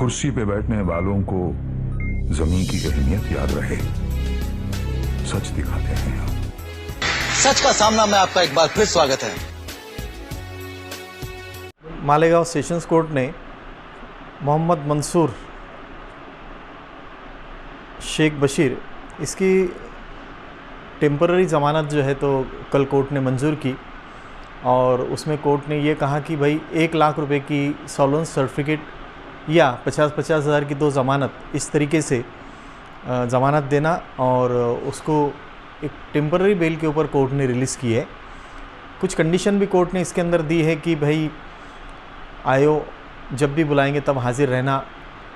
कुर्सी पे बैठने वालों को जमीन की अहमियत याद रहे, सच दिखाते हैं हम। सच का सामना में आपका एक बार फिर स्वागत है। मालेगांव सेशंस कोर्ट ने मोहम्मद मंसूर शेख बशीर इसकी टेम्पररी ज़मानत जो है तो कल कोर्ट ने मंजूर की और उसमें कोर्ट ने ये कहा कि भाई 1 लाख रुपए की सॉल्वेंस सर्टिफिकेट या 50-50 हज़ार की 2 ज़मानत, इस तरीके से ज़मानत देना और उसको एक टेम्पररी बेल के ऊपर कोर्ट ने रिलीज़ की है। कुछ कंडीशन भी कोर्ट ने इसके अंदर दी है कि भाई आयो जब भी बुलाएंगे तब हाजिर रहना,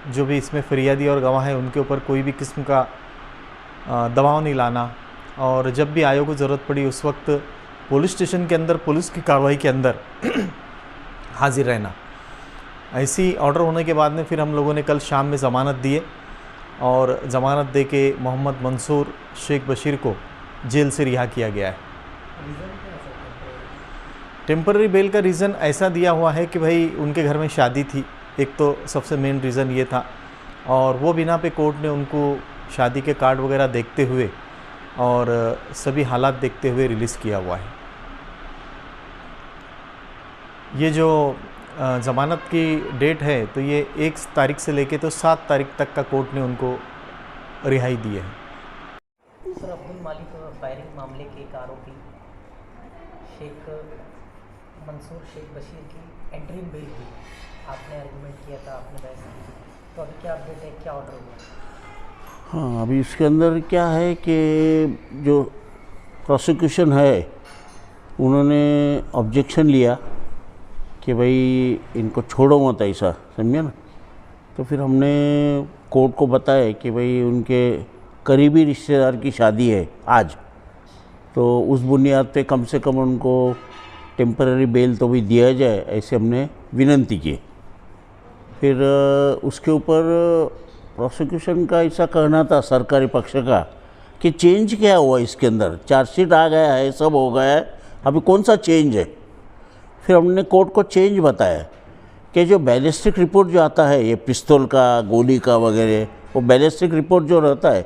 जो भी इसमें फरियादी और गवाह है उनके ऊपर कोई भी किस्म का दबाव नहीं लाना, और जब भी आयो को ज़रूरत पड़ी उस वक्त पुलिस स्टेशन के अंदर पुलिस की कार्रवाई के अंदर हाजिर रहना। ऐसी ऑर्डर होने के बाद में फिर हम लोगों ने कल शाम में ज़मानत दिए और ज़मानत दे के मोहम्मद मंसूर शेख बशीर को जेल से रिहा किया गया है। टेम्पररी बेल का रीज़न ऐसा दिया हुआ है कि भाई उनके घर में शादी थी, एक तो सबसे मेन रीज़न ये था, और वो बिना पे कोर्ट ने उनको शादी के कार्ड वगैरह देखते हुए और सभी हालात देखते हुए रिलीज़ किया हुआ है। ये जो ज़मानत की डेट है तो ये 1 तारीख से लेके तो 7 तारीख तक का कोर्ट ने उनको रिहाई दी है। सर, अब्दुल मालिक फायरिंग मामले के एक आरोपी शेख मंसूर शेख बशीर की एंट्रीम बेल हुई, आपने आर्गूमेंट किया था, आपने बहस की, तो अभी क्या अपडेट है, क्या ऑर्डर हुआ? हाँ, अभी इसके अंदर क्या है कि जो प्रोसिक्यूशन है उन्होंने ऑब्जेक्शन लिया कि भाई इनको छोड़ो मत, ऐसा समझे ना। तो फिर हमने कोर्ट को बताया कि भाई उनके करीबी रिश्तेदार की शादी है आज, तो उस बुनियाद पे कम से कम उनको टेम्पररी बेल तो भी दिया जाए, ऐसे हमने विनंती की। फिर उसके ऊपर प्रोसिक्यूशन का ऐसा कहना था सरकारी पक्ष का कि चेंज क्या हुआ इसके अंदर, चार्जशीट आ गया है, सब हो गया है, अभी कौन सा चेंज है। फिर हमने कोर्ट को चेंज बताया कि जो बैलिस्टिक रिपोर्ट जो आता है, ये पिस्तौल का, गोली का वगैरह, वो बैलिस्टिक रिपोर्ट जो रहता है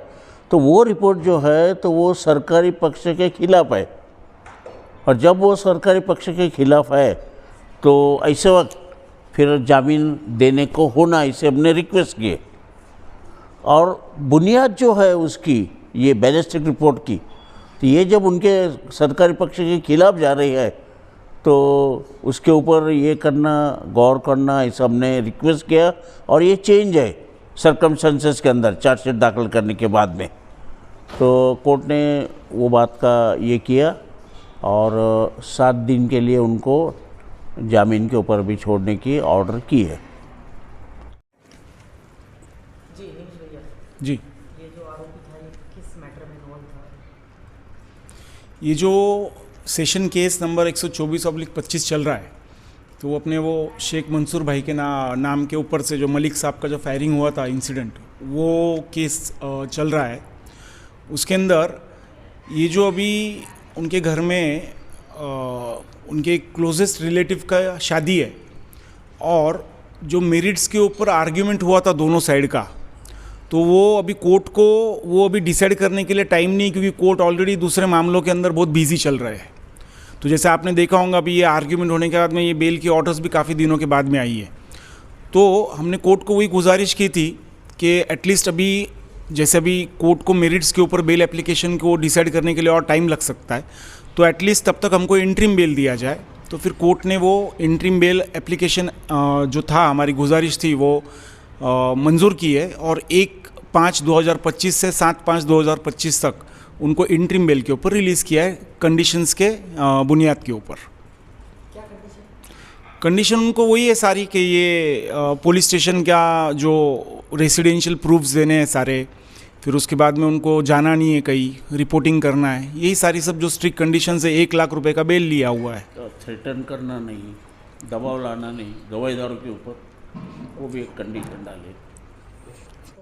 तो वो रिपोर्ट जो है तो वो सरकारी पक्ष के खिलाफ है, और जब वो सरकारी पक्ष के खिलाफ है तो ऐसे वक्त फिर जामीन देने को होना, इसे हमने रिक्वेस्ट किए। और बुनियाद जो है उसकी ये बैलिस्टिक रिपोर्ट की, तो ये जब उनके सरकारी पक्ष के खिलाफ जा रही है तो उसके ऊपर ये करना, गौर करना, ऐसा हमने रिक्वेस्ट किया। और ये चेंज है सर्कमस्टेंसेस के अंदर चार्जशीट दाखिल करने के बाद में, तो कोर्ट ने वो बात का ये किया और 7 दिन के लिए उनको जामीन के ऊपर भी छोड़ने की ऑर्डर की है। जी, ये जो आरोपी था ये किस मैटर में इन्वॉल्व था? ये जो सेशन केस नंबर 124/25 चल रहा है, तो वो अपने वो शेख मंसूर भाई के नाम के ऊपर से जो मलिक साहब का जो फायरिंग हुआ था इंसिडेंट, वो केस चल रहा है। उसके अंदर ये जो अभी उनके घर में उनके क्लोजेस्ट रिलेटिव का शादी है, और जो मेरिट्स के ऊपर आर्ग्यूमेंट हुआ था दोनों साइड का, तो वो अभी कोर्ट को वो अभी डिसाइड करने के लिए टाइम नहीं, क्योंकि कोर्ट ऑलरेडी दूसरे मामलों के अंदर बहुत बिजी चल रहे हैं। तो जैसे आपने देखा होगा अभी ये आर्ग्यूमेंट होने के बाद में ये बेल की ऑर्डर्स भी काफ़ी दिनों के बाद में आई है। तो हमने कोर्ट को वही गुजारिश की थी कि एटलीस्ट अभी जैसे अभी कोर्ट को मेरिट्स के ऊपर बेल एप्लीकेशन को डिसाइड करने के लिए और टाइम लग सकता है, तो एटलीस्ट तब तक हमको इंटरिम बेल दिया जाए। तो फिर कोर्ट ने वो इंटरिम बेल एप्लीकेशन जो था, हमारी गुजारिश थी, वो मंजूर की है, और 1/5/2025 से 7/5/2025 तक उनको इंटरिम बेल के ऊपर रिलीज़ किया है, कंडीशंस के बुनियाद के ऊपर। क्या कंडीशन? कंडीशन उनको वही है सारी कि ये पुलिस स्टेशन का जो रेसिडेंशियल प्रूफ्स देने हैं सारे, फिर उसके बाद में उनको जाना नहीं है, कहीं रिपोर्टिंग करना है, यही सारी सब जो स्ट्रिक्ट कंडीशंस है। 1 लाख रुपए का बेल लिया हुआ है। तो थ्रेटन करना नहीं, दबाव लाना नहीं गवाहीदारों के ऊपर, वो भी एक कंडीशन डाले।